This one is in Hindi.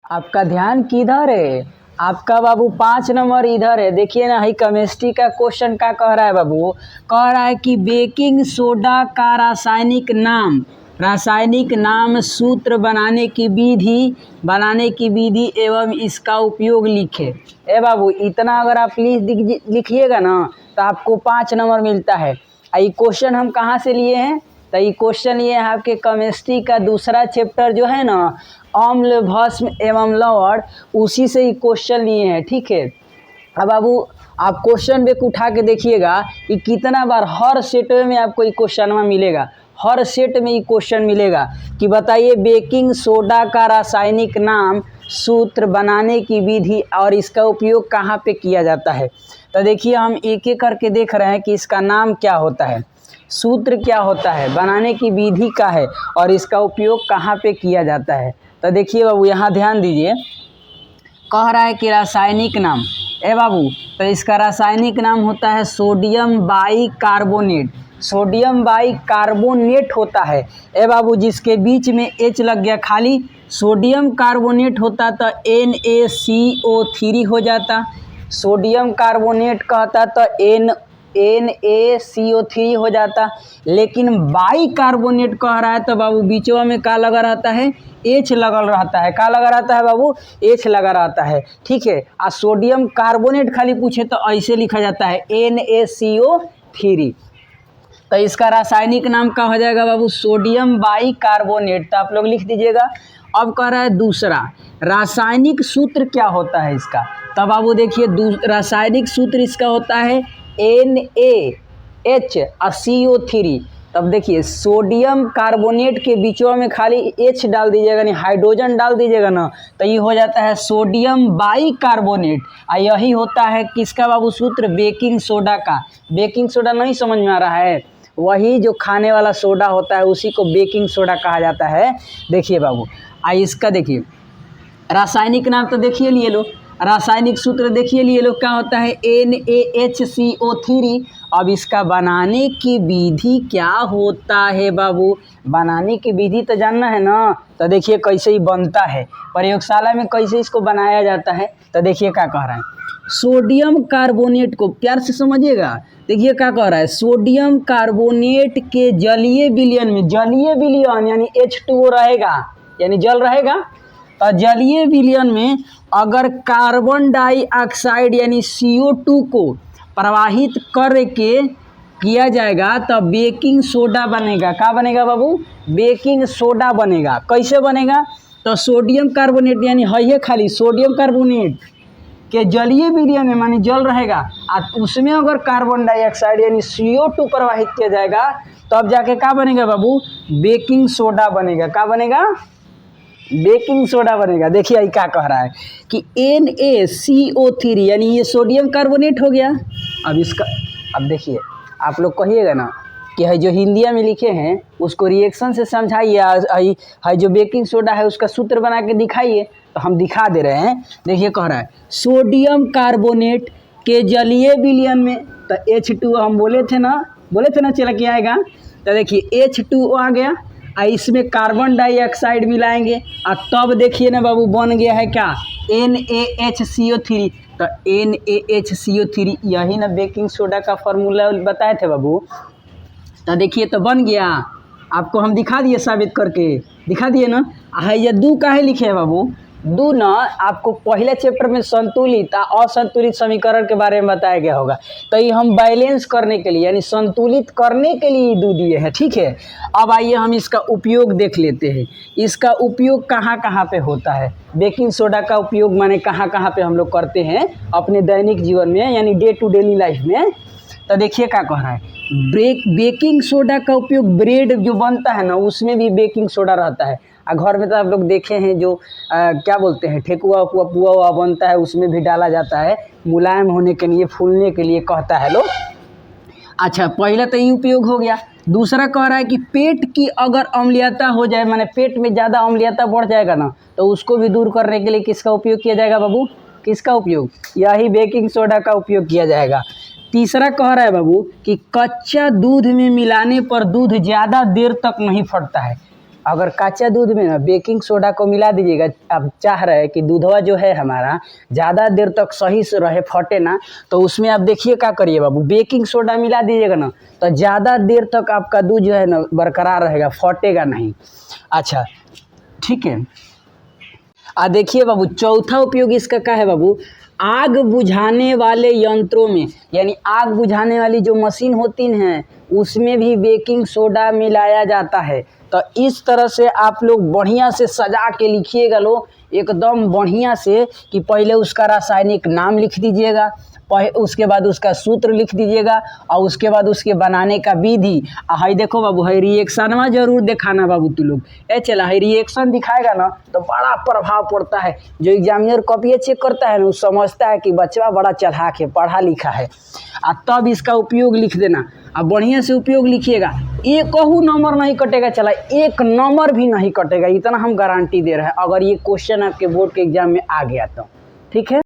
आपका ध्यान किधर है? आपका बाबू 5 नंबर इधर है। देखिए ना, ही केमिस्ट्री का क्वेश्चन क्या कह रहा है बाबू? कह रहा है कि बेकिंग सोडा का रासायनिक नाम, सूत्र, बनाने की विधि एवं इसका उपयोग लिखे। ए बाबू, इतना अगर आप लिखिएगा ना तो आपको 5 नंबर मिलता है। ये क्वेश्चन हम कहाँ से लिए हैं? तो ये क्वेश्चन ये है आपके केमिस्ट्री का दूसरा चैप्टर जो है ना, अम्ल, भस्म एवं लवण, उसी से ही क्वेश्चन लिए हैं। ठीक है, अब बाबू आप क्वेश्चन बेक उठा के देखिएगा कि कितना बार हर सेट में आपको ये क्वेश्चन में मिलेगा। हर सेट में ये क्वेश्चन मिलेगा कि बताइए बेकिंग सोडा का रासायनिक नाम, सूत्र, बनाने की विधि और इसका उपयोग कहाँ पे किया जाता है। तो देखिए हम एक एक करके देख रहे हैं कि इसका नाम क्या होता है, सूत्र क्या होता है, बनाने की विधि का है और इसका उपयोग कहाँ पे किया जाता है। तो देखिए बाबू यहाँ ध्यान दीजिए, कह रहा है कि रासायनिक नाम। ए बाबू, तो इसका रासायनिक नाम होता है सोडियम बाइकार्बोनेट। सोडियम बाइकार्बोनेट होता है। ए बाबू, जिसके बीच में H लग गया, खाली सोडियम कार्बोनेट होता तो NaCO3 हो जाता। सोडियम कार्बोनेट कहता तो NaCO3 हो जाता। लेकिन बाइकार्बोनेट कह रहा है तो बाबू बीचवा में क्या लगा रहता है? H लगल रहता है। क्या लगा रहता है बाबू? H लगा रहता है। ठीक है, और सोडियम कार्बोनेट खाली पूछे तो ऐसे लिखा जाता है NaCO3। तो इसका रासायनिक नाम क्या हो जाएगा बाबू? Sodium bicarbonate. तो आप लोग लिख दीजिएगा। अब कह रहा है दूसरा, रासायनिक सूत्र क्या होता है इसका। तब बाबू देखिए, रासायनिक सूत्र इसका होता है NaHCO3। तब देखिए सोडियम कार्बोनेट के बीचों में खाली H डाल दीजिएगा, नहीं हाइड्रोजन डाल दीजिएगा ना, तो ये हो जाता है सोडियम बाइकार्बोनेट। और यही होता है किसका बाबू सूत्र? बेकिंग सोडा का। बेकिंग सोडा नहीं समझ में आ रहा है? वही जो खाने वाला सोडा होता है उसी को बेकिंग सोडा कहा जाता है। देखिए बाबू, इसका देखिए रासायनिक नाम तो देखिए लिए लो, रासायनिक सूत्र देखिए लिए लोग क्या होता है? NaHCO3। अब इसका बनाने की विधि क्या होता है बाबू? बनाने की विधि तो जानना है ना। तो देखिए कैसे ही बनता है, प्रयोगशाला में कैसे इसको बनाया जाता है। तो देखिए क्या कह रहा है, सोडियम कार्बोनेट को प्यार से समझिएगा। देखिए क्या कह रहा है, सोडियम कार्बोनेट के जलीय विलयन में, जलीय विलयन यानी H2O रहेगा, यानी जल रहेगा। तो जलीय विलयन में अगर कार्बन डाइऑक्साइड यानी CO2 को प्रवाहित करके किया जाएगा तो बेकिंग सोडा बनेगा। क्या बनेगा बाबू? बेकिंग सोडा बनेगा। कैसे बनेगा? तो सोडियम कार्बोनेट यानी है खाली सोडियम कार्बोनेट के जलीय विलयन में मानी जल रहेगा, और उसमें अगर कार्बन डाइऑक्साइड यानी CO2 प्रवाहित किया जाएगा तब जाके क्या बनेगा बाबू? बेकिंग सोडा बनेगा। क्या बनेगा? बेकिंग सोडा बनेगा। देखिए ये क्या कह रहा है कि NaCO3 यानी ये सोडियम कार्बोनेट हो गया। अब देखिए आप लोग कहिएगा ना कि है जो हिंदिया में लिखे हैं उसको रिएक्शन से समझाइए, है जो बेकिंग सोडा है उसका सूत्र बना के दिखाइए। तो हम दिखा दे रहे हैं। देखिए कह रहा है सोडियम कार्बोनेट के जलीय विलयन में, तो H2O हम बोले थे ना चला के आएगा। तो देखिए H2O आ गया, इसमें कार्बन डाइऑक्साइड मिलाएंगे और तब देखिए ना बाबू बन गया है क्या? NaHCO3। तो NaHCO3 यही ना बेकिंग सोडा का फॉर्मूला बताए थे बाबू। तो देखिए तो बन गया, आपको हम दिखा दिए, साबित करके दिखा दिए ना। है ये दू काहे लिखे हैं बाबू? दू ना आपको पहले चैप्टर में संतुलित और असंतुलित समीकरण के बारे में बताया गया होगा। तो ये हम बैलेंस करने के लिए यानी संतुलित करने के लिए दू दिए हैं। ठीक है, अब आइए हम इसका उपयोग देख लेते हैं। इसका उपयोग कहाँ कहाँ पे होता है? बेकिंग सोडा का उपयोग माने कहाँ कहाँ पे हम लोग करते हैं अपने दैनिक जीवन में, यानी डे टू डेली लाइफ में। तो देखिए क्या कह रहा है, बेकिंग सोडा का उपयोग ब्रेड जो बनता है ना उसमें भी बेकिंग सोडा रहता है। घर में तो आप लोग देखे हैं जो क्या बोलते हैं ठेकुआ पुआ बनता है उसमें भी डाला जाता है, मुलायम होने के लिए, फूलने के लिए कहता है लोग। अच्छा, पहला तो ये उपयोग हो गया। दूसरा कह रहा है कि पेट की अगर अम्लीयता हो जाए, माने पेट में ज़्यादा अम्लीयता बढ़ जाएगा ना, तो उसको भी दूर करने के लिए किसका उपयोग किया जाएगा बाबू? किसका उपयोग? यही बेकिंग सोडा का उपयोग किया जाएगा। तीसरा कह रहा है बाबू कि कच्चा दूध में मिलाने पर दूध ज़्यादा देर तक नहीं फटता है। अगर कच्चा दूध में ना बेकिंग सोडा को मिला दीजिएगा, आप चाह रहे हैं कि दूधवा जो है हमारा ज़्यादा देर तक सही से रहे, फटे ना, तो उसमें आप देखिए क्या करिए बाबू, बेकिंग सोडा मिला दीजिएगा ना तो ज़्यादा देर तक आपका दूध जो है ना बरकरार रहेगा, फटेगा नहीं। अच्छा ठीक है। देखिए बाबू, चौथा उपयोग इसका क्या है बाबू, आग बुझाने वाले यंत्रों में, यानी आग बुझाने वाली जो मशीन होती हैं उसमें भी बेकिंग सोडा मिलाया जाता है। तो इस तरह से आप लोग बढ़िया से सजा के लिखिएगा लोग एकदम बढ़िया से, कि पहले उसका रासायनिक नाम लिख दीजिएगा, उसके बाद उसका सूत्र लिख दीजिएगा, और उसके बाद उसके बनाने का विधि। हाई देखो बाबू, हाई रिएक्शनवा जरूर दिखाना बाबू, तू लोग चला हाई रिएक्शन दिखाएगा ना तो बड़ा प्रभाव पड़ता है। जो एग्जामिनर कॉपी चेक करता है ना वो समझता है कि बच्चा बड़ा चलाक है, पढ़ा लिखा है, तब इसका उपयोग लिख देना। अब बढ़िया से उपयोग लिखिएगा, एक नंबर नहीं कटेगा, चला एक नंबर भी नहीं कटेगा, इतना हम गारंटी दे रहे हैं, अगर ये क्वेश्चन आपके बोर्ड के एग्जाम में आ गया तो। ठीक है।